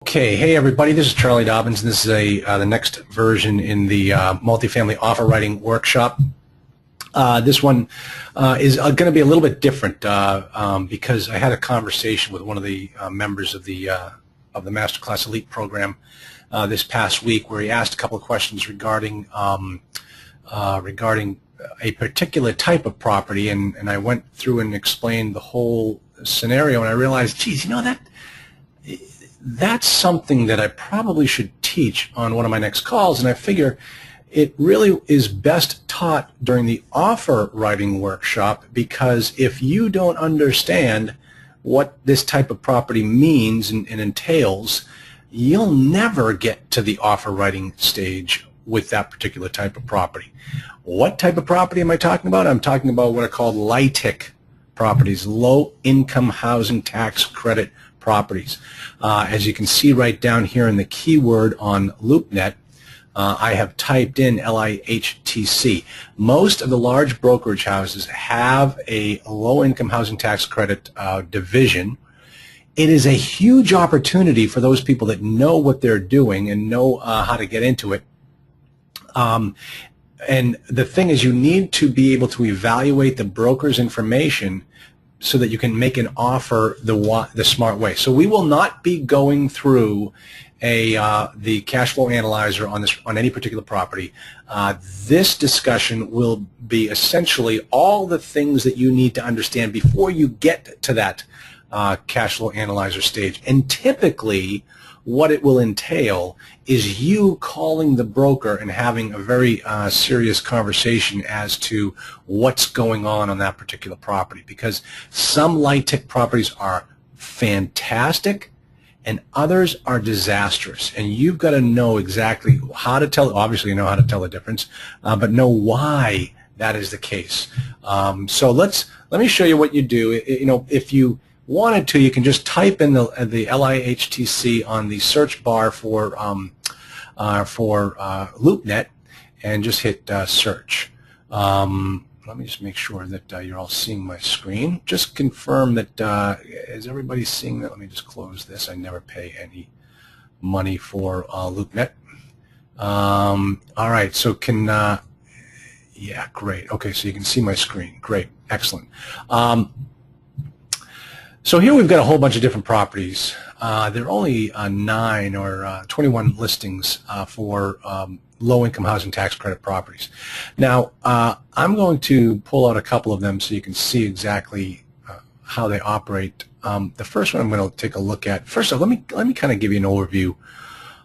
Okay, hey everybody, this is Charlie Dobbins, and this is the next version in the multifamily offer writing workshop. This one is going to be a little bit different because I had a conversation with one of the members of the Masterclass Elite program this past week, where he asked a couple of questions regarding a particular type of property, and I went through and explained the whole scenario, and I realized, geez, you know, that's something that I probably should teach on one of my next calls, and I figure it really is best taught during the offer writing workshop, because if you don't understand what this type of property means and entails, you'll never get to the offer writing stage with that particular type of property. What type of property am I talking about? I'm talking about what are called LIHTC properties, low income housing tax credit properties. As you can see right down here in the keyword on LoopNet, I have typed in LIHTC. Most of the large brokerage houses have a low-income housing tax credit division. It is a huge opportunity for those people that know what they're doing and know how to get into it. And the thing is, you need to be able to evaluate the broker's information so that you can make an offer the smart way. So we will not be going through the cash flow analyzer on any particular property. This discussion will be essentially all the things that you need to understand before you get to that cash flow analyzer stage. And typically, what it will entail is you calling the broker and having a very serious conversation as to what's going on that particular property, because some LIHTC properties are fantastic and others are disastrous, and you've got to know exactly how to tell. Obviously, you know how to tell the difference, but know why that is the case. So let me show you what you do. You know, if you wanted to, you can just type in the LIHTC on the search bar for LoopNet and just hit search. Let me just make sure that you're all seeing my screen. Just confirm that is everybody seeing that? Let me just close this. I never pay any money for LoopNet. All right, so yeah, great. Okay, so you can see my screen. Great, excellent. So here we've got a whole bunch of different properties. There are only 9 or 21 listings for low-income housing tax credit properties. Now, I'm going to pull out a couple of them so you can see exactly how they operate. The first one I'm going to take a look at. First off, let me kind of give you an overview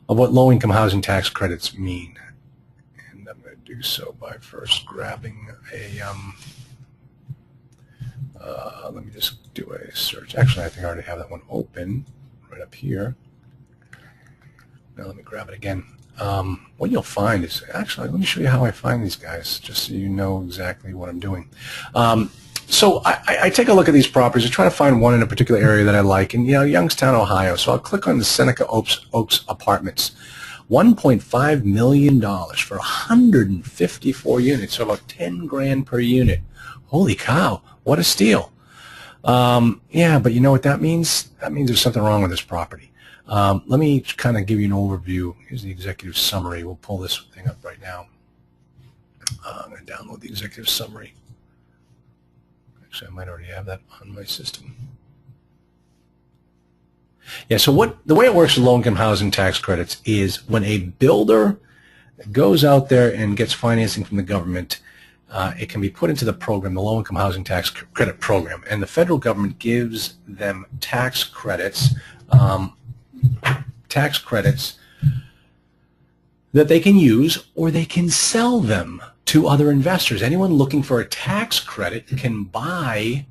of what low-income housing tax credits mean. And I'm going to do so by first grabbing a let me just do a search. Actually, I think I already have that one open right up here. Now let me grab it again. What you'll find is, actually, let me show you how I find these guys, just so you know exactly what I'm doing. So I take a look at these properties. I try to find one in a particular area that I like, and, you know, Youngstown, Ohio. So I'll click on the Seneca Oaks Apartments. $1.5 million for 154 units, so about 10 grand per unit. Holy cow, what a steal. Yeah, but you know what that means? That means there's something wrong with this property. Let me kind of give you an overview. Here's the executive summary. We'll pull this thing up right now. I'm going to download the executive summary. Actually, I might already have that on my system. Yeah, so the way it works with low-income housing tax credits is when a builder goes out there and gets financing from the government, it can be put into the program, the low-income housing tax credit program, and the federal government gives them tax credits that they can use, or they can sell them to other investors. Anyone looking for a tax credit can buy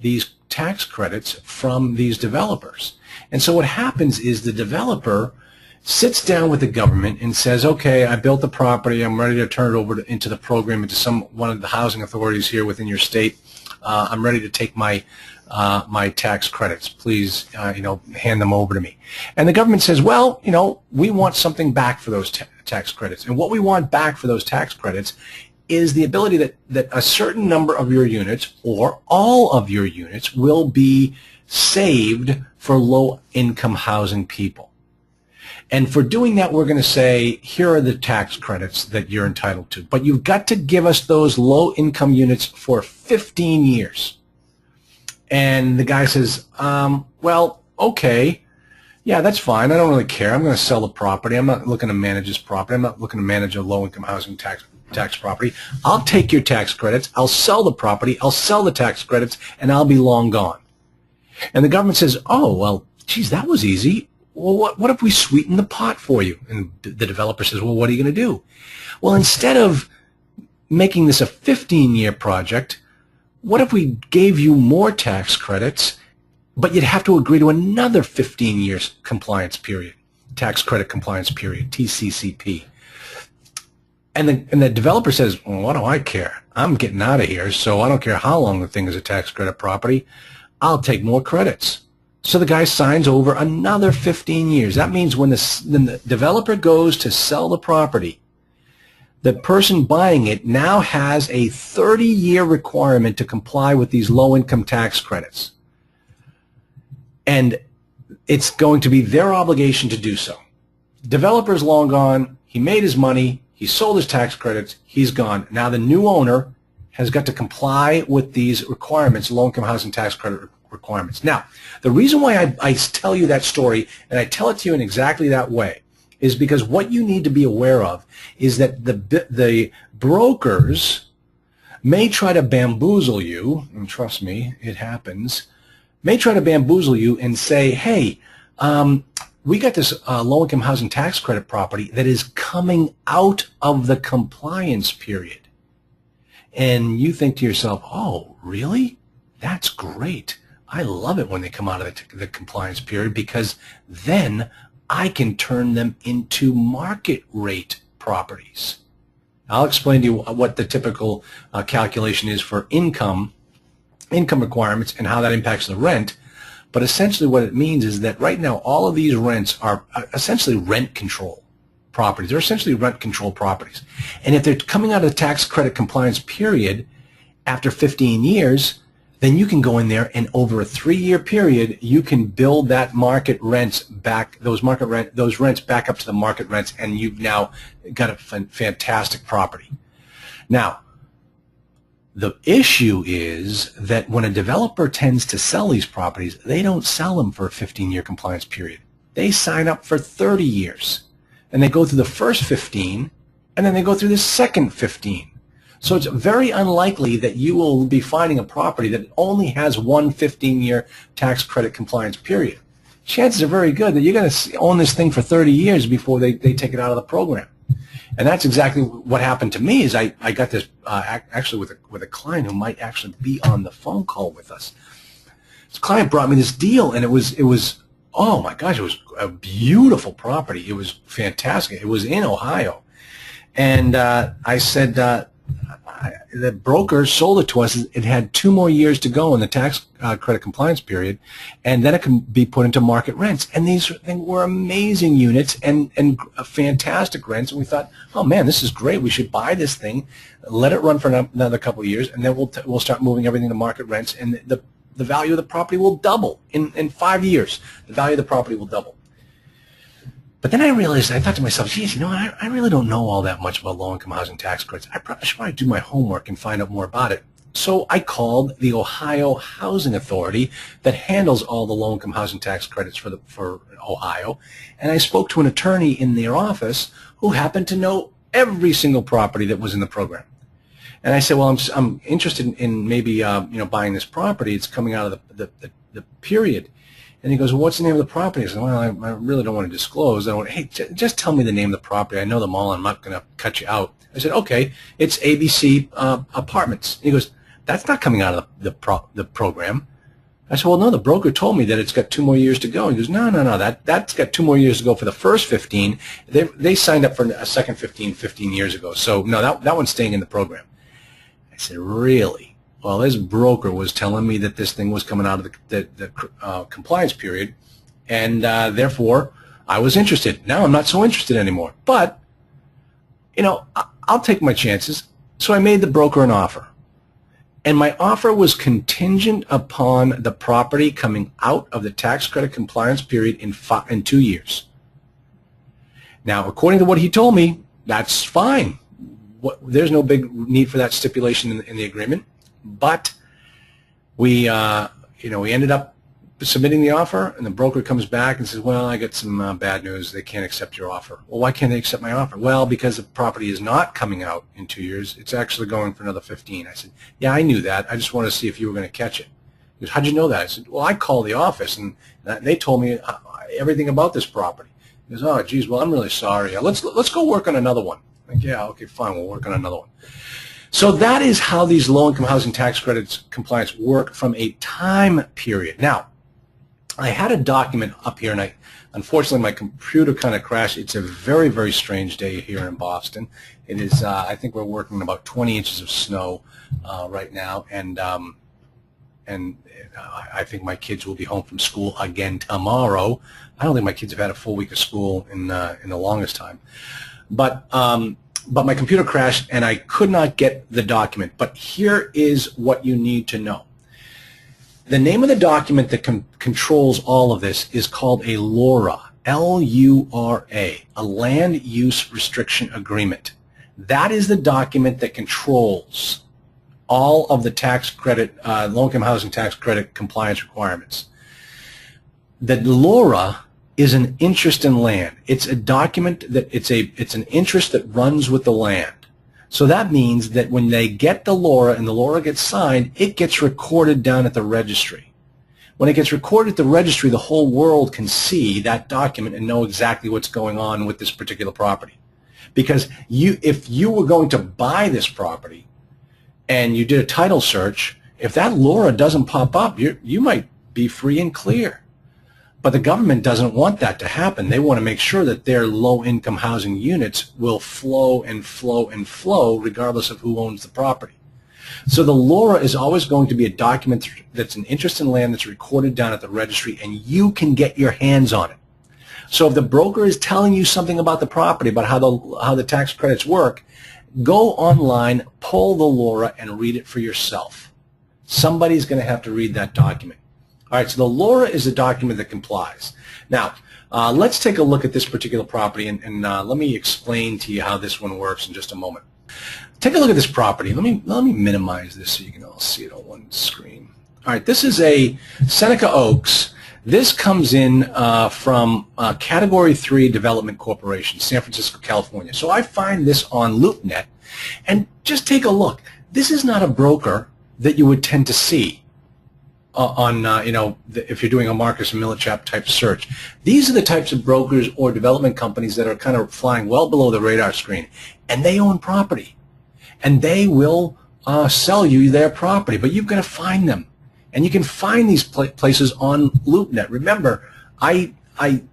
these tax credits from these developers. And so what happens is the developer sits down with the government and says, okay, I built the property, I'm ready to turn it over into the program, into one of the housing authorities here within your state. I'm ready to take my tax credits. Please, you know, hand them over to me. And the government says, well, you know, we want something back for those tax credits. And what we want back for those tax credits is the ability that a certain number of your units, or all of your units, will be saved for low-income housing people. And for doing that, we're going to say, here are the tax credits that you're entitled to. But you've got to give us those low-income units for 15 years. And the guy says, well, okay, yeah, that's fine. I don't really care. I'm going to sell the property. I'm not looking to manage this property. I'm not looking to manage a low-income housing tax property. I'll take your tax credits. I'll sell the property. I'll sell the tax credits, and I'll be long gone. And the government says, oh, well, geez, that was easy. Well, what if we sweeten the pot for you? And the developer says, well, what are you going to do? Well, instead of making this a 15-year project, what if we gave you more tax credits, but you'd have to agree to another 15 years compliance period, tax credit compliance period, TCCP. And the developer says, well, what do I care? I'm getting out of here, so I don't care how long the thing is a tax credit property. I'll take more credits. So the guy signs over another 15 years. That means when the developer goes to sell the property, the person buying it now has a 30-year requirement to comply with these low-income tax credits. And it's going to be their obligation to do so. Developer's long gone. He made his money. He sold his tax credits. He's gone. Now the new owner has got to comply with these requirements, low-income housing tax credit requirements. Now, the reason why I tell you that story, and I tell it to you in exactly that way, is because what you need to be aware of is that the brokers may try to bamboozle you, and trust me, it happens, may try to bamboozle you and say, hey, we got this low-income housing tax credit property that is coming out of the compliance period. And you think to yourself, oh, really? That's great. I love it when they come out of the compliance period, because then I can turn them into market rate properties. I'll explain to you what the typical calculation is for income requirements and how that impacts the rent. But essentially what it means is that right now all of these rents are essentially rent control properties. They're essentially rent control properties. And if they're coming out of the tax credit compliance period after 15 years, then you can go in there and over a 3-year period, you can build that market rents back, those rents back up to the market rents, and you've now got a fantastic property. Now, the issue is that when a developer tends to sell these properties, they don't sell them for a 15-year compliance period. They sign up for 30 years, and they go through the first 15, and then they go through the second 15. So it's very unlikely that you will be finding a property that only has one 15-year tax credit compliance period. Chances are very good that you're going to own this thing for 30 years before they take it out of the program. And that's exactly what happened to me. Is I got this actually with a client who might actually be on the phone call with us. This client brought me this deal, and it was oh my gosh, it was a beautiful property. It was fantastic. It was in Ohio, and I said, the broker sold it to us. It had 2 more years to go in the tax credit compliance period, and then it can be put into market rents. And these were amazing units and fantastic rents. And we thought, oh man, this is great. We should buy this thing, let it run for another couple of years, and then we'll start moving everything to market rents, and the value of the property will double in 5 years. The value of the property will double. But then I realized, I thought to myself, geez, you know, I really don't know all that much about low-income housing tax credits. I should probably do my homework and find out more about it. So I called the Ohio Housing Authority that handles all the low-income housing tax credits for Ohio, and I spoke to an attorney in their office who happened to know every single property that was in the program. And I said, well, I'm interested in maybe buying this property. It's coming out of the period. And he goes, well, what's the name of the property? I said, well, I really don't want to disclose. I went, hey, just tell me the name of the property. I know them all. I'm not going to cut you out. I said, okay, it's ABC Apartments. And he goes, that's not coming out of the program. I said, well, no, the broker told me that it's got 2 more years to go. He goes, no, that's got 2 more years to go for the first 15. They signed up for a second 15 years ago. So, no, that one's staying in the program. I said, really? Well, this broker was telling me that this thing was coming out of the compliance period, and therefore I was interested. Now I'm not so interested anymore. But, you know, I'll take my chances. So I made the broker an offer. And my offer was contingent upon the property coming out of the tax credit compliance period in 2 years. Now, according to what he told me, that's fine. There's no big need for that stipulation in the agreement. But we ended up submitting the offer, and the broker comes back and says, well, I got some bad news. They can't accept your offer. Well, why can't they accept my offer? Well, because the property is not coming out in 2 years. It's actually going for another 15. I said, yeah, I knew that. I just wanted to see if you were going to catch it. He goes, how'd you know that? I said, well, I called the office, and they told me everything about this property. He goes, oh, geez, well, I'm really sorry. Let's go work on another one. I'm like, yeah, okay, fine, we'll work on another one. So that is how these low-income housing tax credits compliance work from a time period. Now, I had a document up here, and unfortunately my computer kind of crashed. It's a very, very strange day here in Boston. It is, I think we're working about 20 inches of snow right now, and I think my kids will be home from school again tomorrow. I don't think my kids have had a full week of school in the longest time. But my computer crashed, and I could not get the document. But here is what you need to know. The name of the document that controls all of this is called a LURA, L-U-R-A, a Land Use Restriction Agreement. That is the document that controls all of the tax credit, low-income housing tax credit compliance requirements. The LURA is an interest in land. It's a document that it's an interest that runs with the land. So that means that when they get the LURA and the LURA gets signed, it gets recorded down at the registry. When it gets recorded at the registry, the whole world can see that document and know exactly what's going on with this particular property. Because if you were going to buy this property and you did a title search, if that LURA doesn't pop up, you might be free and clear. But the government doesn't want that to happen. They want to make sure that their low-income housing units will flow and flow and flow regardless of who owns the property. So the LURA is always going to be a document that's an interest in land that's recorded down at the registry, and you can get your hands on it. So if the broker is telling you something about the property, about how the tax credits work, go online, pull the LURA, and read it for yourself. Somebody's going to have to read that document. All right, so the LURA is a document that complies. Now, let's take a look at this particular property, and let me explain to you how this one works in just a moment. Take a look at this property. Let me minimize this so you can all see it on one screen. All right, this is a Seneca Oaks. This comes in from Category 3 Development Corporation, San Francisco, California. So I find this on LoopNet, and just take a look. This is not a broker that you would tend to see on, if you're doing a Marcus and Millichap type search. These are the types of brokers or development companies that are kind of flying well below the radar screen, and they own property, and they will sell you their property, but you've got to find them, and you can find these places on LoopNet. Remember, I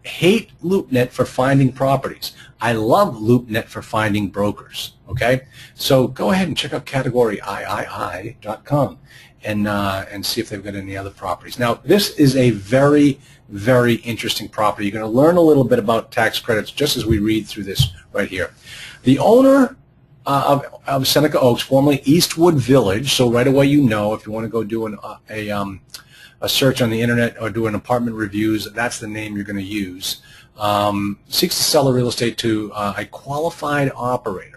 hate LoopNet for finding properties. I love LoopNet for finding brokers. Okay, so go ahead and check out categoryiii.com. And see if they've got any other properties. Now, this is a very, very interesting property. You're going to learn a little bit about tax credits just as we read through this right here. The owner of Seneca Oaks, formerly Eastwood Village, so right away you know if you want to go do a search on the internet or do an apartment reviews, that's the name you're going to use, seeks to sell the real estate to a qualified operator.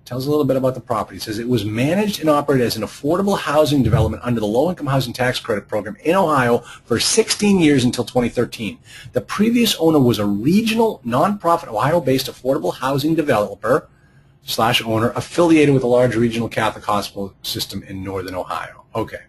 Tells a little bit about the property. It says it was managed and operated as an affordable housing development under the Low-Income Housing Tax Credit Program in Ohio for 16 years until 2013. The previous owner was a regional, nonprofit, Ohio-based affordable housing developer / owner affiliated with a large regional Catholic hospital system in northern Ohio. Okay.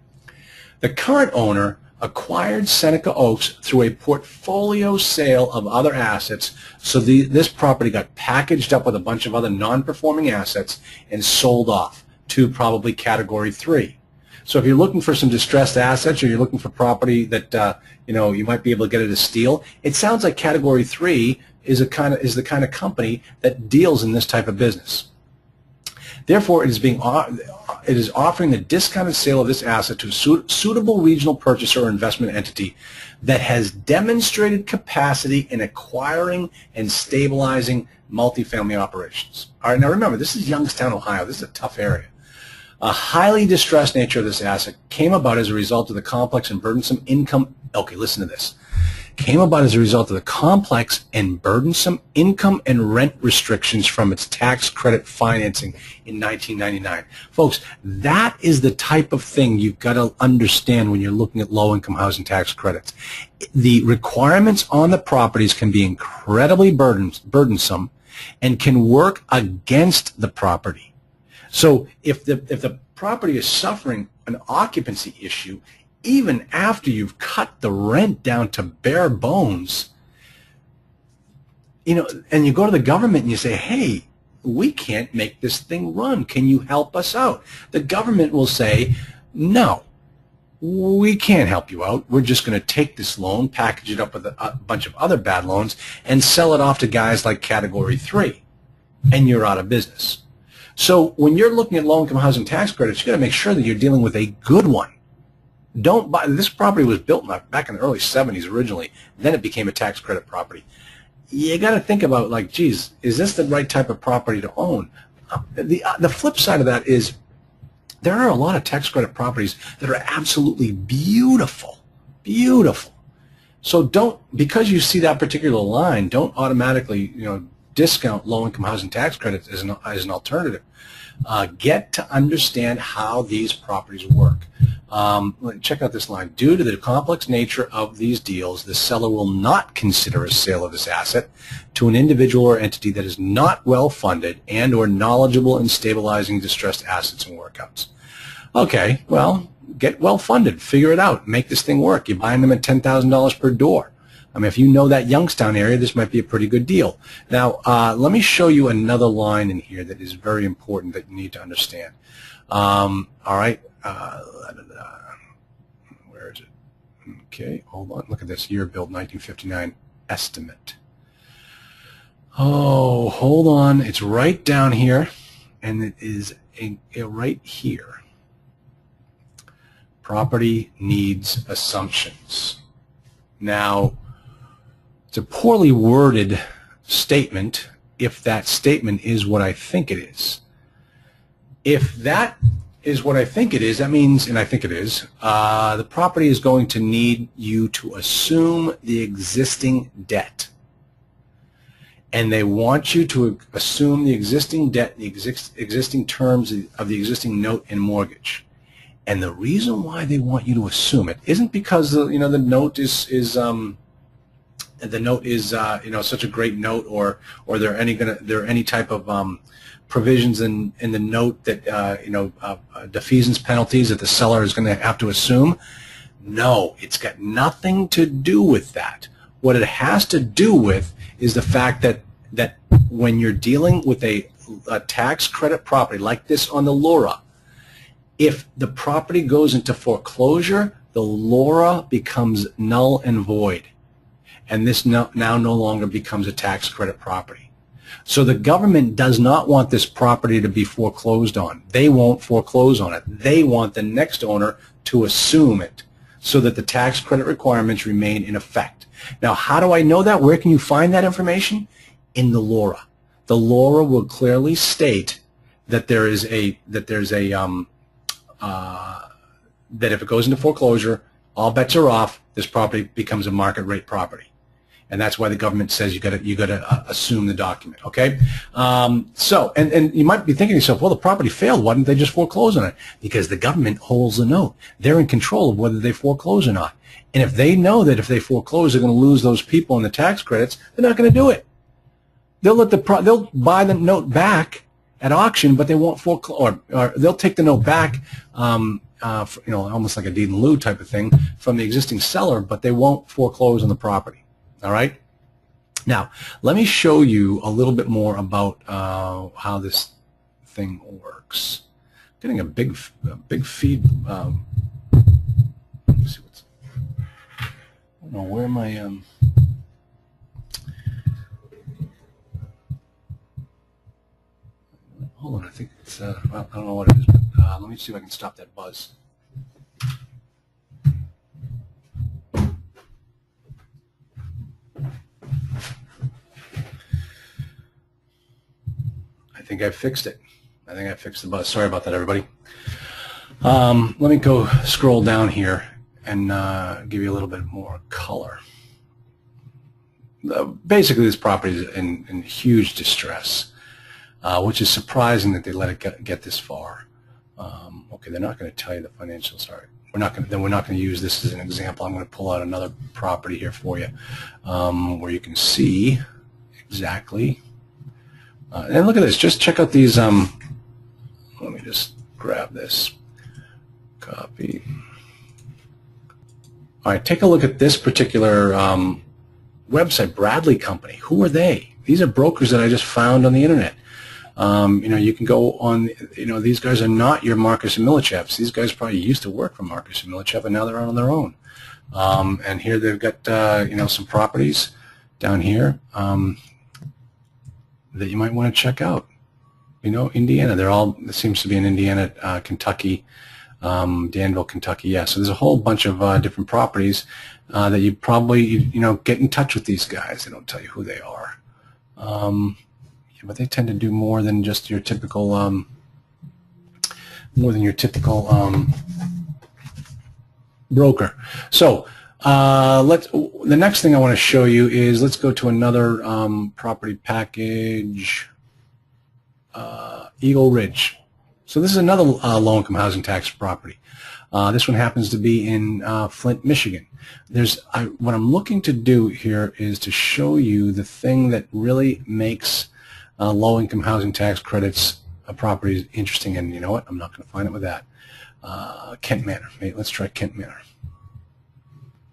The current owner acquired Seneca Oaks through a portfolio sale of other assets, so this property got packaged up with a bunch of other non-performing assets and sold off to probably Category 3. So if you're looking for some distressed assets or you're looking for property that you might be able to get at a steal, it sounds like Category 3 is the kind of company that deals in this type of business. Therefore, it is offering the discounted sale of this asset to a suitable regional purchaser or investment entity that has demonstrated capacity in acquiring and stabilizing multifamily operations. All right, now remember, this is Youngstown, Ohio. This is a tough area. A highly distressed nature of this asset came about as a result of the complex and burdensome income. Okay, listen to this. came about as a result of the complex and burdensome income and rent restrictions from its tax credit financing in 1999. Folks, that is the type of thing you've got to understand when you're looking at low-income housing tax credits. The requirements on the properties can be incredibly burdensome and can work against the property. So if the property is suffering an occupancy issue, even after you've cut the rent down to bare bones, you know, and you go to the government and you say, hey, we can't make this thing run. Can you help us out? The government will say, no, we can't help you out. We're just going to take this loan, package it up with a bunch of other bad loans, and sell it off to guys like Category 3, and you're out of business. So when you're looking at low-income housing tax credits, you've got to make sure that you're dealing with a good one. Don't buy. This property was built back in the early 70s originally. Then it became a tax credit property. You got to think about, like, geez, is this the right type of property to own? The flip side of that is there are a lot of tax credit properties that are absolutely beautiful, beautiful. So don't, because you see that particular line, don't automatically, you know, discount low-income housing tax credits as an alternative. Get to understand how these properties work. Check out this line. Due to the complex nature of these deals, the seller will not consider a sale of this asset to an individual or entity that is not well-funded and or knowledgeable in stabilizing distressed assets and workouts. Okay, well, get well-funded. Figure it out. Make this thing work. You're buying them at $10,000 per door. I mean, if you know that Youngstown area, this might be a pretty good deal. Now, let me show you another line in here that is very important that you need to understand. All right. Where is it? Okay, hold on. Look at this. Year built 1959 estimate. Oh, hold on. It's right down here, and it is right here. Property needs assumptions. Now, it's a poorly worded statement if that statement is what I think it is. If that is what I think it is, that means, and I think it is, the property is going to need you to assume the existing debt. And they want you to assume the existing debt, the existing terms of the existing note and mortgage. And the reason why they want you to assume it isn't because the note is such a great note, or there are any type of provisions in the note that defeasance penalties that the seller is going to have to assume. No, it's got nothing to do with that. What it has to do with is the fact that when you're dealing with a tax credit property like this on the LIHTC, if the property goes into foreclosure, the LIHTC becomes null and void, and this now no longer becomes a tax credit property. So the government does not want this property to be foreclosed on. They won't foreclose on it. They want the next owner to assume it so that the tax credit requirements remain in effect. Now, how do I know that? Where can you find that information? In the LIHTC. The LIHTC will clearly state that that if it goes into foreclosure, all bets are off. This property becomes a market rate property, and that's why the government says you got to assume the document. Okay, so and you might be thinking to yourself, well, the property failed. Why didn't they just foreclose on it? Because the government holds the note. They're in control of whether they foreclose or not. And if they know that if they foreclose, they're going to lose those people in the tax credits, they're not going to do it. They'll buy the note back at auction, but they won't foreclose, or they'll take the note back, almost like a deed in lieu type of thing from the existing seller, but they won't foreclose on the property. All right. Now, let me show you a little bit more about how this thing works. Getting a big feed. Let me see what's. I don't know where my Hold on, I think it's, well, I don't know what it is, but let me see if I can stop that buzz. I think I fixed it. I think I fixed the buzz. Sorry about that, everybody. Let me go scroll down here and give you a little bit more color. basically this property is in huge distress, which is surprising that they let it get this far. Okay, they're not going to tell you the financials. Sorry, we're not going to use this as an example. I'm going to pull out another property here for you, where you can see exactly. And look at this. Just check out these. Let me just grab this. Copy. All right, take a look at this particular website, Bradley Company. Who are they? These are brokers that I just found on the internet. You can go on, these guys are not your Marcus and Millichevs. These guys probably used to work for Marcus and Millichev, and now they're on their own. And here they've got, some properties down here that you might want to check out. Indiana, it seems to be in Indiana, Kentucky, Danville, Kentucky. Yeah, so there's a whole bunch of different properties that you probably, get in touch with these guys. They don't tell you who they are. But they tend to do more than just your typical, broker. So the next thing I want to show you is, let's go to another property package, Eagle Ridge. So this is another low-income housing tax property. This one happens to be in Flint, Michigan. What I'm looking to do here is to show you the thing that really makes low-income housing tax credits properties interesting. And you know what? I'm not going to find it with that. Kent Manor. Let's try Kent Manor.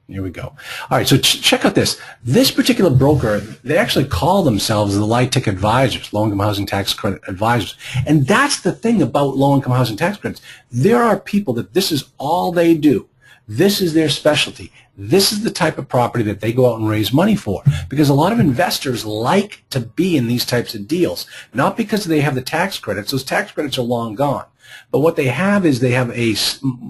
Here we go. All right, so check out this. This particular broker, they actually call themselves the LIHTC advisors, low-income housing tax credit advisors. And that's the thing about low-income housing tax credits. There are people that this is all they do. This is their specialty. This is the type of property that they go out and raise money for, because a lot of investors like to be in these types of deals, not because they have the tax credits. Those tax credits are long gone. But what they have is they have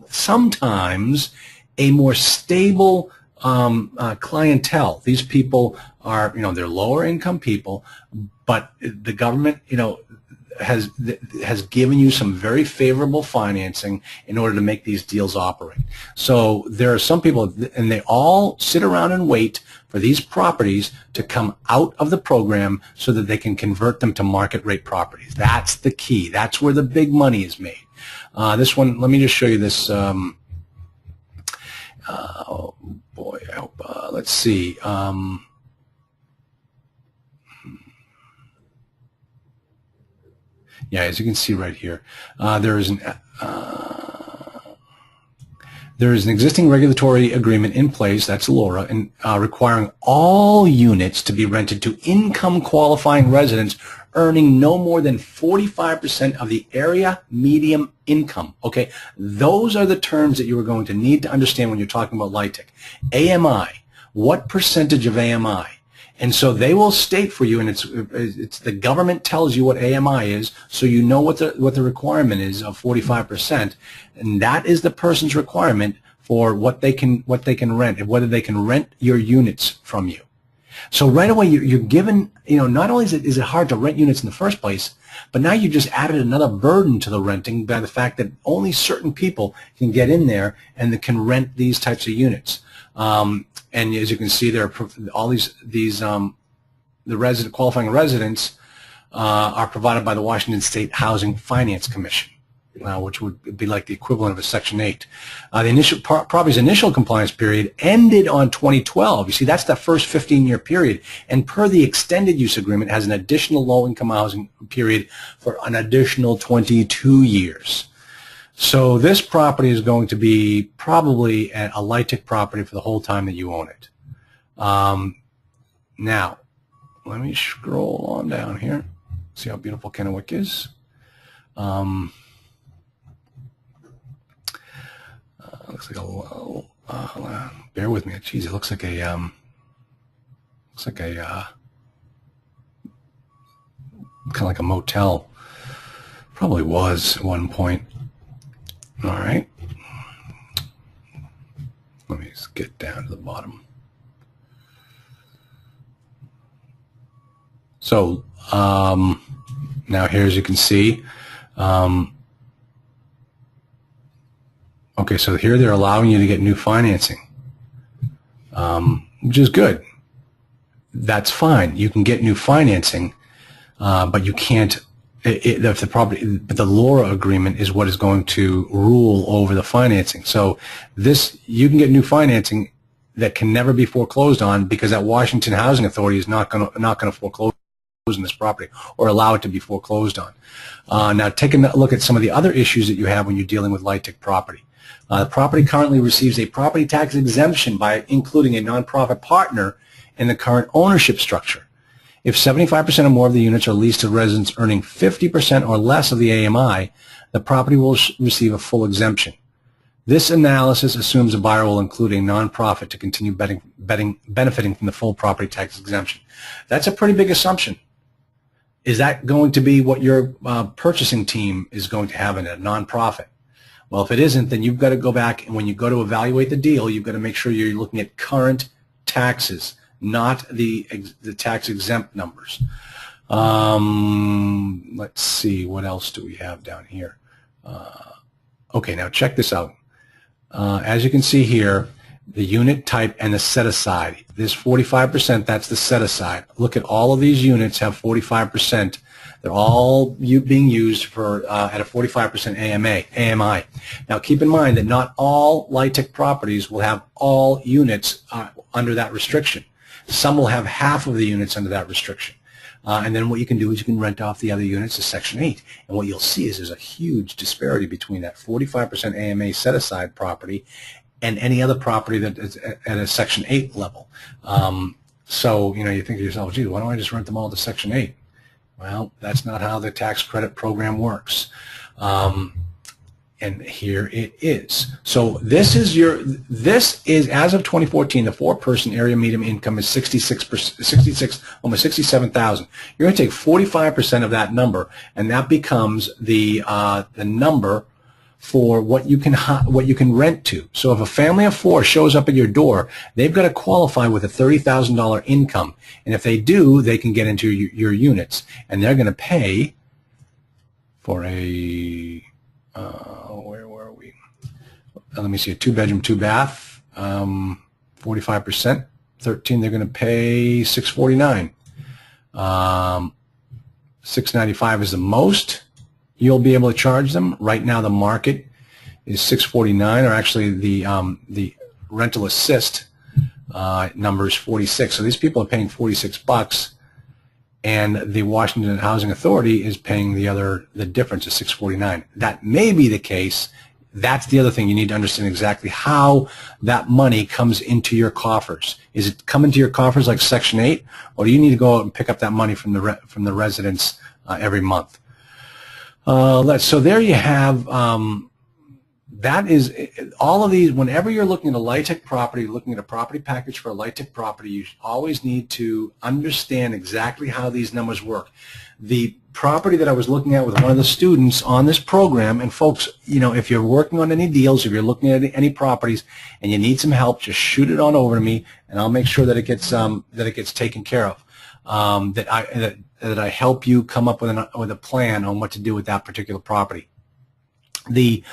sometimes a more stable clientele. These people are, they're lower income people, but the government, has given you some very favorable financing in order to make these deals operate. So there are some people, and they all sit around and wait for these properties to come out of the program so that they can convert them to market rate properties. That's the key. That's where the big money is made. This one, let me just show you this. Oh boy, I hope, let's see. Yeah, as you can see right here, there is an existing regulatory agreement in place, that's LORA, and requiring all units to be rented to income qualifying residents earning no more than 45% of the area median income. Okay, those are the terms that you are going to need to understand when you're talking about LIHTC. AMI, what percentage of AMI? And so they will state for you, and it's the government tells you what AMI is, so you know what the requirement is of 45%, and that is the person's requirement for what they can rent, and whether they can rent your units from you. So right away you're given, not only is it hard to rent units in the first place, but now you just added another burden to the renting by the fact that only certain people can get in there and that can rent these types of units. And as you can see, there are all the qualifying residents are provided by the Washington State Housing Finance Commission, which would be like the equivalent of a Section 8. The property's initial compliance period ended on 2012. You see, that's the first 15-year period, and per the extended use agreement, has an additional low-income housing period for an additional 22 years. So this property is going to be probably a LIHTC property for the whole time that you own it. Now, let me scroll on down here. See how beautiful Kennewick is. Looks like a bear with me. Geez, it looks like a kind of like a motel. Probably was at one point. All right. Let me just get down to the bottom. So now here, as you can see, okay, so here they're allowing you to get new financing, which is good. that's fine. You can get new financing, but you can't. If the property, but the LIHTC agreement is what is going to rule over the financing. So this, you can get new financing that can never be foreclosed on, because that Washington Housing Authority is not going to foreclose on this property or allow it to be foreclosed on. Now, taking a look at some of the other issues that you have when you're dealing with LIHTC property. The property currently receives a property tax exemption by including a nonprofit partner in the current ownership structure. If 75% or more of the units are leased to residents earning 50% or less of the AMI, the property will receive a full exemption. This analysis assumes the buyer will include a nonprofit to continue benefiting from the full property tax exemption. That's a pretty big assumption. Is that going to be what your purchasing team is going to have in it, a nonprofit? Well, if it isn't, then you've got to go back, and when you go to evaluate the deal, you've got to make sure you're looking at current taxes, not the tax exempt numbers. Let's see, what else do we have down here? Okay, now check this out. As you can see here, the unit type and the set aside. This 45%, that's the set aside. Look at all of these units have 45%. They're all being used for at a 45% AMI. Now keep in mind that not all LIHTC properties will have all units under that restriction. Some will have half of the units under that restriction. And then what you can do is you can rent off the other units to Section 8. And what you'll see is there's a huge disparity between that 45% AMA set-aside property and any other property that is at a Section 8 level. So, you know, you think to yourself, gee, why don't I just rent them all to Section 8? Well, that's not how the tax credit program works. And here it is. So this is as of 2014, the 4-person area median income is 66, almost 67,000. You're going to take 45% of that number, and that becomes the number for what you can rent to. So if a family of 4 shows up at your door, they've got to qualify with a $30,000 income, and if they do, they can get into your units, and they're going to pay for a where were we? Let me see, a 2-bedroom, 2-bath, 45%, 13. They're going to pay $649. $695 is the most you'll be able to charge them. Right now, the market is $649, or actually the rental assist number is 46. So these people are paying $46. And the Washington Housing Authority is paying the difference of $649. That may be the case. That's the other thing. You need to understand exactly how that money comes into your coffers. Is it coming to your coffers like Section 8, or do you need to go out and pick up that money from the residents every month? So there you have. That is all of these. Whenever you're looking at a LIHTC property, looking at a property package for a LIHTC property, you always need to understand exactly how these numbers work. The property that I was looking at with one of the students on this program, and folks, you know, if you're working on any deals, if you're looking at any properties, and you need some help, just shoot it on over to me, and I'll make sure that it gets taken care of. That I help you come up with a plan on what to do with that particular property. The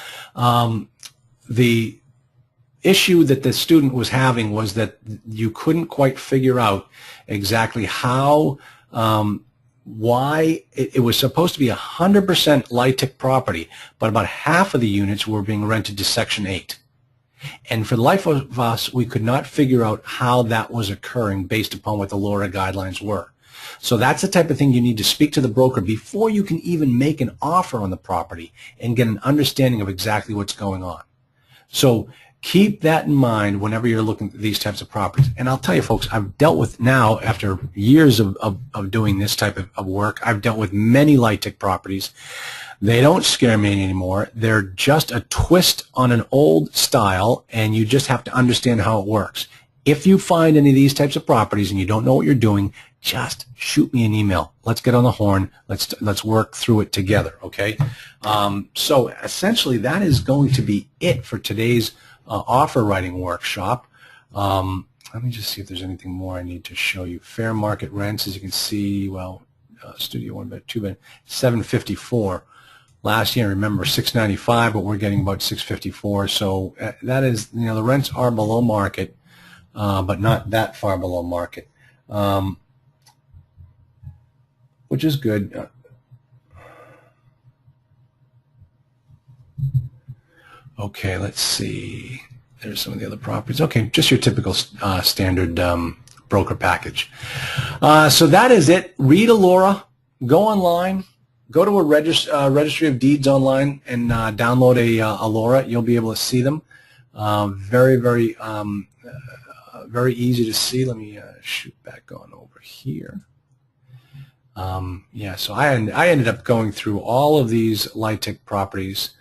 issue that the student was having was that you couldn't quite figure out exactly how, why it was supposed to be 100% LIHTC property, but about half of the units were being rented to Section 8. And for the life of us, we could not figure out how that was occurring based upon what the LIHTC guidelines were. So that's the type of thing you need to speak to the broker before you can even make an offer on the property and get an understanding of exactly what's going on. So keep that in mind whenever you're looking at these types of properties. And I'll tell you, folks, I've dealt with now, after years of doing this type of work, I've dealt with many LIHTC properties. They don't scare me anymore. They're just a twist on an old style, and you just have to understand how it works. If you find any of these types of properties and you don't know what you're doing, just shoot me an email. Let's get on the horn. Let's work through it together, okay? So essentially, that is going to be it for today's offer writing workshop. Let me just see if there's anything more I need to show you. Fair market rents, as you can see, well, studio 1-bed, 2-bed, $754. Last year, remember, $695, but we're getting about $654. So that is, you know, the rents are below market, but not that far below market. which is good. Okay, let's see. There's some of the other properties. Okay, just your typical standard broker package. So that is it. Read Allura. Go online. Go to a registry of deeds online and download a Allura. You'll be able to see them. Very, very, very easy to see. Let me shoot back on over here. Yeah, so I ended up going through all of these LIHTC properties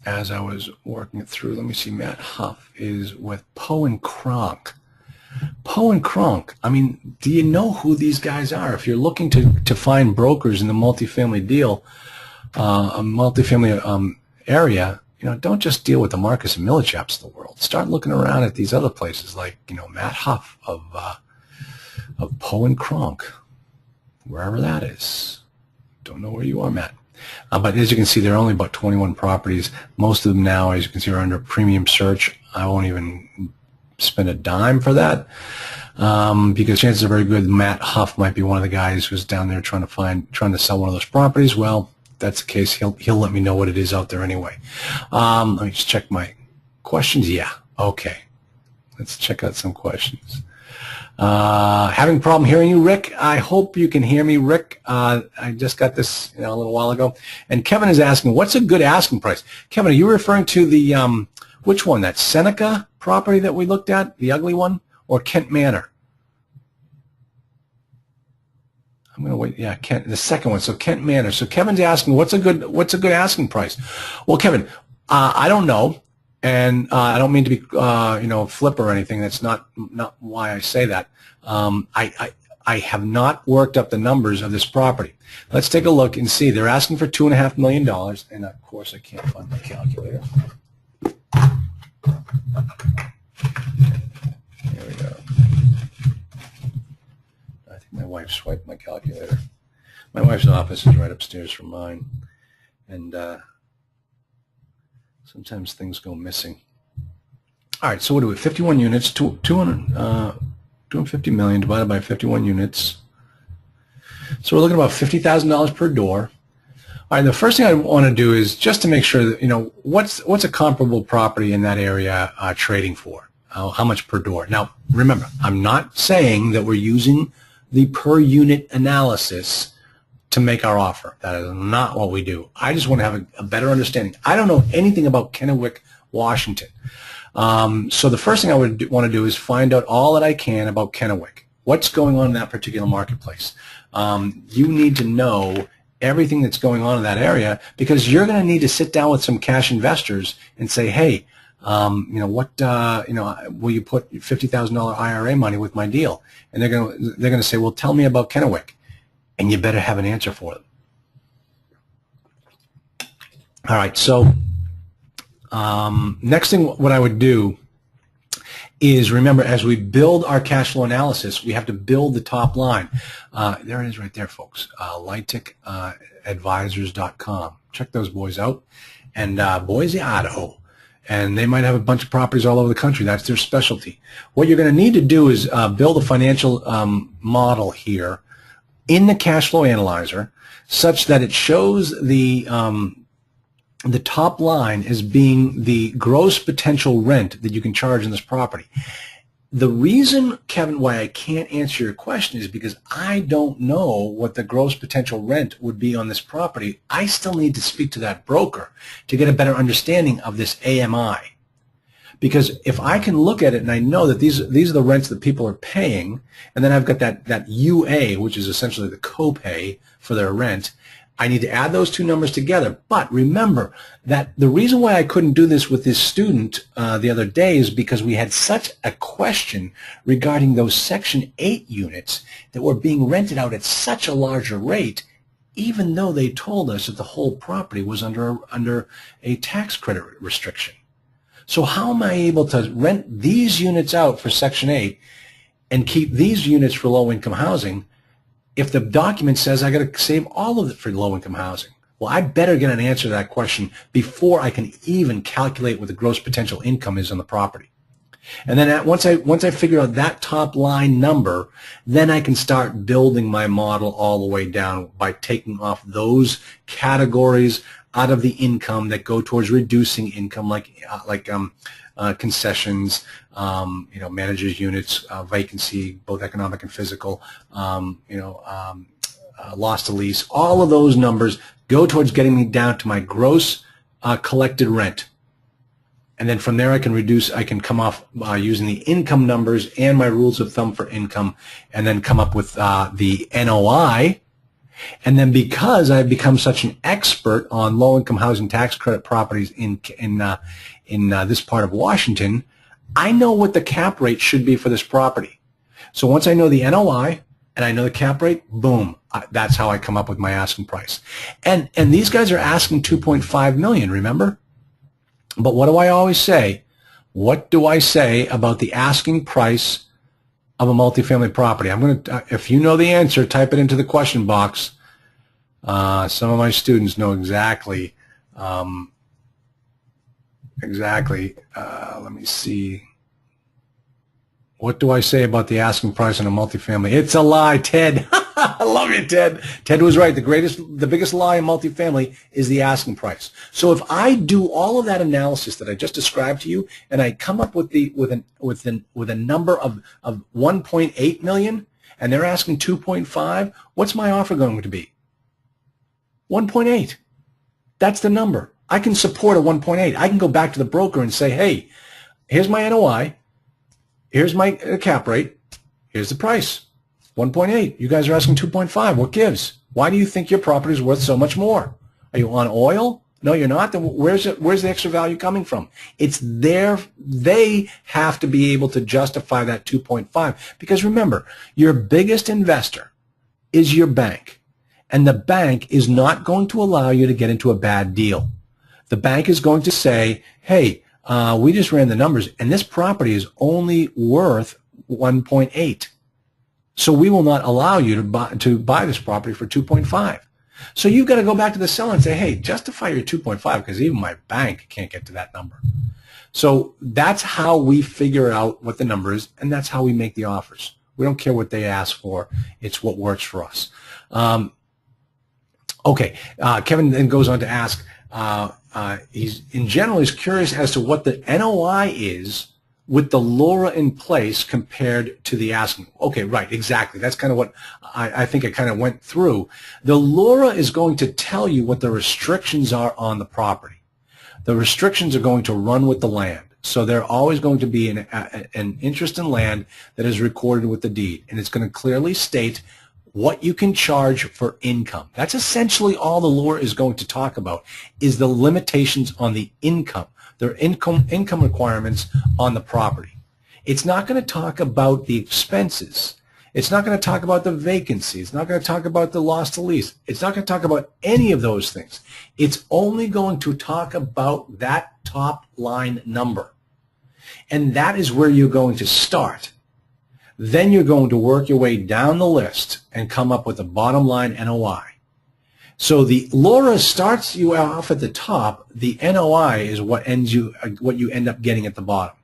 as I was working it through. Let me see. Matt Huff is with Poe and Kronk. Poe and Kronk. I mean, do you know who these guys are? If you're looking to find brokers in the multifamily deal, a multifamily area, you know, don't just deal with the Marcus and Millichaps of the world. Start looking around at these other places like, you know, Matt Huff of Poe and Kronk, wherever that is. Don't know where you are, Matt. But as you can see, there are only about 21 properties. Most of them now, as you can see, are under premium search. I won't even spend a dime for that because chances are very good Matt Huff might be one of the guys who's down there trying to sell one of those properties. Well, if that's the case, he'll let me know what it is out there anyway. Let me just check my questions. Yeah, okay. Let's check out some questions. Having a problem hearing you, Rick. I hope you can hear me, Rick. I just got this a little while ago. And Kevin is asking, what's a good asking price? Kevin, are you referring to the, which one, that Seneca property that we looked at, the ugly one, or Kent Manor? I'm going to wait. Yeah, Kent, the second one. So Kent Manor. So Kevin's asking, what's a good asking price? Well, Kevin, I don't know. And I don't mean to be, flip or anything. That's not why I say that. I have not worked up the numbers of this property. Let's take a look and see. They're asking for $2.5 million, and of course I can't find my calculator. Here we go. I think my wife swiped my calculator. My wife's office is right upstairs from mine, and sometimes things go missing. All right, so what do we, 51 units, 250 million divided by 51 units. So we're looking at about $50,000 per door. All right, the first thing I want to do is just to make sure that, what's a comparable property in that area trading for? How much per door? Now, remember, I'm not saying that we're using the per unit analysis to make our offer. That is not what we do. I just want to have a better understanding. I don't know anything about Kennewick, Washington. So the first thing I would want to do is find out all that I can about Kennewick. What's going on in that particular marketplace? You need to know everything that's going on in that area because you're going to need to sit down with some cash investors and say, hey, will you put $50,000 IRA money with my deal? And they're going to say, well, tell me about Kennewick. And you better have an answer for them. All right, so next thing what I would do is remember as we build our cash flow analysis, we have to build the top line. There it is right there, folks, LIHTCadvisors.com. Check those boys out. And Boise, Idaho. And they might have a bunch of properties all over the country. That's their specialty. What you're going to need to do is build a financial model here in the cash flow analyzer such that it shows the top line as being the gross potential rent that you can charge in this property. The reason, Kevin, why I can't answer your question is because I don't know what the gross potential rent would be on this property. I still need to speak to that broker to get a better understanding of this AMI. Because if I can look at it and I know that these are the rents that people are paying, and then I've got that UA, which is essentially the copay for their rent, I need to add those two numbers together. But remember that the reason why I couldn't do this with this student the other day is because we had such a question regarding those Section 8 units that were being rented out at such a larger rate, even though they told us that the whole property was under a tax credit restriction. So how am I able to rent these units out for Section 8 and keep these units for low-income housing if the document says I got to save all of it for low-income housing? Well, I better get an answer to that question before I can even calculate what the gross potential income is on the property. And then once I figure out that top line number, then I can start building my model all the way down by taking off those categories out of the income that go towards reducing income, like concessions, managers units, vacancy, both economic and physical, loss to lease. All of those numbers go towards getting me down to my gross collected rent. And then from there I can come off using the income numbers and my rules of thumb for income, and then come up with the NOI. And then because I've become such an expert on low-income housing tax credit properties in this part of Washington, I know what the cap rate should be for this property. So once I know the NOI and I know the cap rate, boom, that's how I come up with my asking price. And these guys are asking $2.5 million, remember? But what do I always say? What do I say about the asking price of a multifamily property? I'm going to, if you know the answer, type it into the question box. Some of my students know exactly. Let me see. What do I say about the asking price on a multifamily? It's a lie, Ted. I love you, Ted. Ted was right. The biggest lie in multifamily is the asking price. So if I do all of that analysis that I just described to you, and I come up with a number of 1.8 million, and they're asking 2.5, what's my offer going to be? 1.8. That's the number. I can support a 1.8. I can go back to the broker and say, hey, here's my NOI. Here's my cap rate. Here's the price. 1.8. You guys are asking 2.5. What gives? Why do you think your property is worth so much more? Are you on oil? No, you're not. Then where's the extra value coming from? It's there. They have to be able to justify that 2.5. Because remember, your biggest investor is your bank. And the bank is not going to allow you to get into a bad deal. The bank is going to say, hey, we just ran the numbers, and this property is only worth 1.8. So we will not allow you to buy this property for 2.5. So you've got to go back to the seller and say, hey, justify your 2.5, because even my bank can't get to that number. So that's how we figure out what the number is, and that's how we make the offers. We don't care what they ask for. It's what works for us. Okay, Kevin then goes on to ask, he's curious as to what the NOI is with the LIHTC in place compared to the asking. Okay, right, exactly. That's kind of what I think I kind of went through. The LIHTC is going to tell you what the restrictions are on the property. The restrictions are going to run with the land. So they're always going to be an interest in land that is recorded with the deed. And it's going to clearly state what you can charge for income. That's essentially all the LIHTC is going to talk about, is the limitations on the income, their income requirements on the property. It's not going to talk about the expenses. It's not going to talk about the vacancy. It's not going to talk about the loss to lease. It's not going to talk about any of those things. It's only going to talk about that top line number. And that is where you're going to start. Then you're going to work your way down the list and come up with a bottom line NOI. So the LIHTC starts you off at the top. The NOI is what you end up getting at the bottom,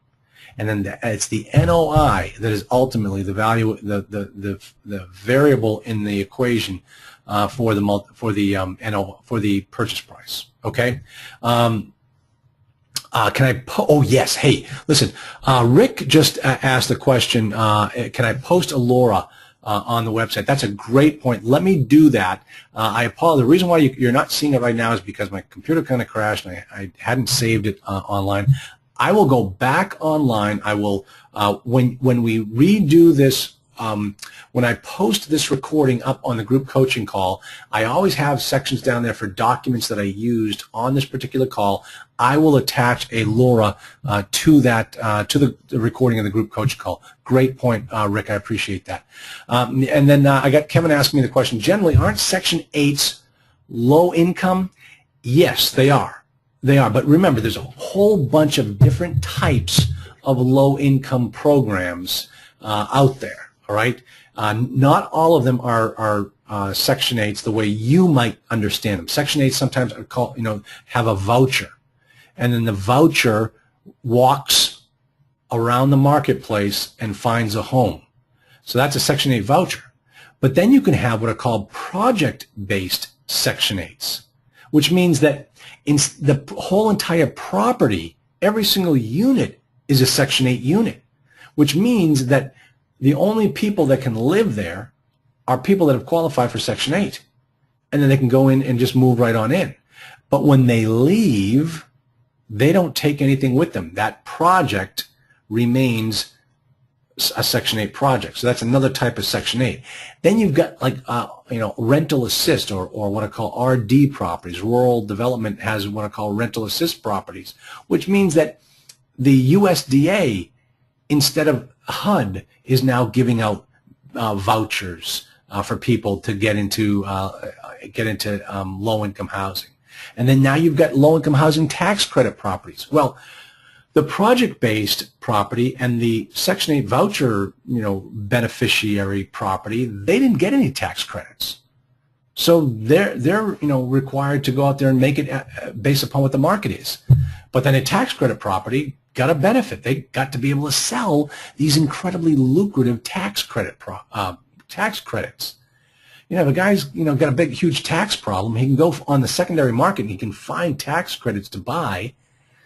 and then it's the NOI that is ultimately the value, the variable in the equation for the purchase price. Okay. Oh, yes. Hey, listen, Rick just asked the question, can I post a LIHTC on the website? That's a great point. Let me do that. I apologize. The reason why you're not seeing it right now is because my computer kind of crashed and I hadn't saved it online. I will go back online. I will, when we redo this, when I post this recording up on the group coaching call, I always have sections down there for documents that I used on this particular call. I will attach a LIHTC to that, to the recording of the group coaching call. Great point, Rick. I appreciate that. And then I got Kevin asking me the question, generally, aren't Section 8s low income? Yes, they are. They are. But remember, there's a whole bunch of different types of low income programs out there. All right, not all of them are Section 8s the way you might understand them. Section 8 sometimes are called, have a voucher, and then the voucher walks around the marketplace and finds a home. So that's a Section 8 voucher. But then you can have what are called project-based Section 8s, which means that in the whole entire property, every single unit is a Section 8 unit, which means that the only people that can live there are people that have qualified for Section 8. And then they can go in and just move right on in. But when they leave, they don't take anything with them. That project remains a Section 8 project. So that's another type of Section 8. Then you've got like rental assist or what I call RD properties. Rural development has what I call rental assist properties, which means that the USDA, instead of HUD, is now giving out vouchers for people to get into low-income housing. And then now you've got low-income housing tax credit properties. Well, the project-based property and the Section 8 voucher, beneficiary property, they didn't get any tax credits. So they're required to go out there and make it based upon what the market is. But then a tax credit property got a benefit. They got to be able to sell these incredibly lucrative tax credits. If a guy's got a big, huge tax problem, he can go on the secondary market and he can find tax credits to buy.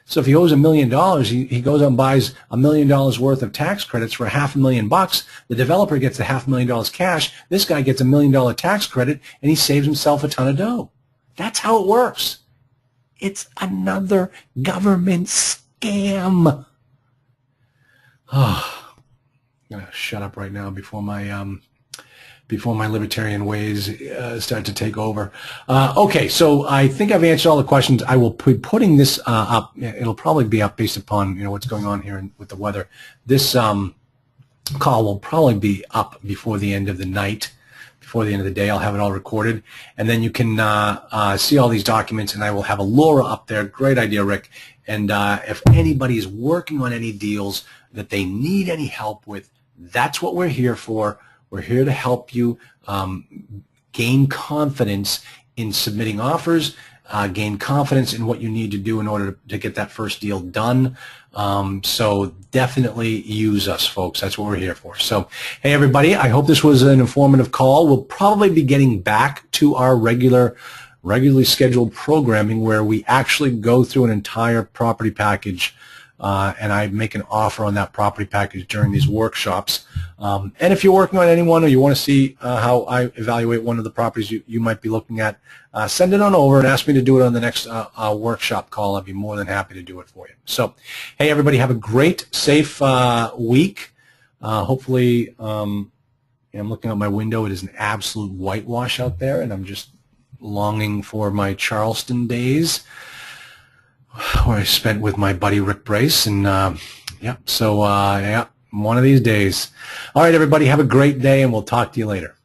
So if he owes $1 million, he goes out and buys $1 million worth of tax credits for $500,000. The developer gets the $500,000 cash. This guy gets $1 million tax credit, and he saves himself a ton of dough. That's how it works. It's another government scam. Oh, I'm gonna shut up right now before my libertarian ways start to take over. Okay, so I think I've answered all the questions. I will be putting this up. It'll probably be up based upon what's going on here with the weather. This call will probably be up before the end of the night, before the end of the day. I'll have it all recorded, and then you can see all these documents, and I will have a Laura up there. Great idea, Rick. And if anybody is working on any deals that they need any help with, that's what we're here for. We're here to help you gain confidence in submitting offers, gain confidence in what you need to do in order to get that first deal done. So definitely use us, folks. That's what we're here for. So, hey, everybody, I hope this was an informative call. We'll probably be getting back to our regularly scheduled programming where we actually go through an entire property package and I make an offer on that property package during these workshops. And if you're working on anyone or you want to see how I evaluate one of the properties you might be looking at, send it on over and ask me to do it on the next workshop call. I'd be more than happy to do it for you. So, hey, everybody, have a great, safe week. Hopefully, I'm looking out my window. It is an absolute whitewash out there, and I'm just longing for my Charleston days where I spent with my buddy Rick Brace. And, yeah, so, yeah, one of these days. All right, everybody, have a great day, and we'll talk to you later.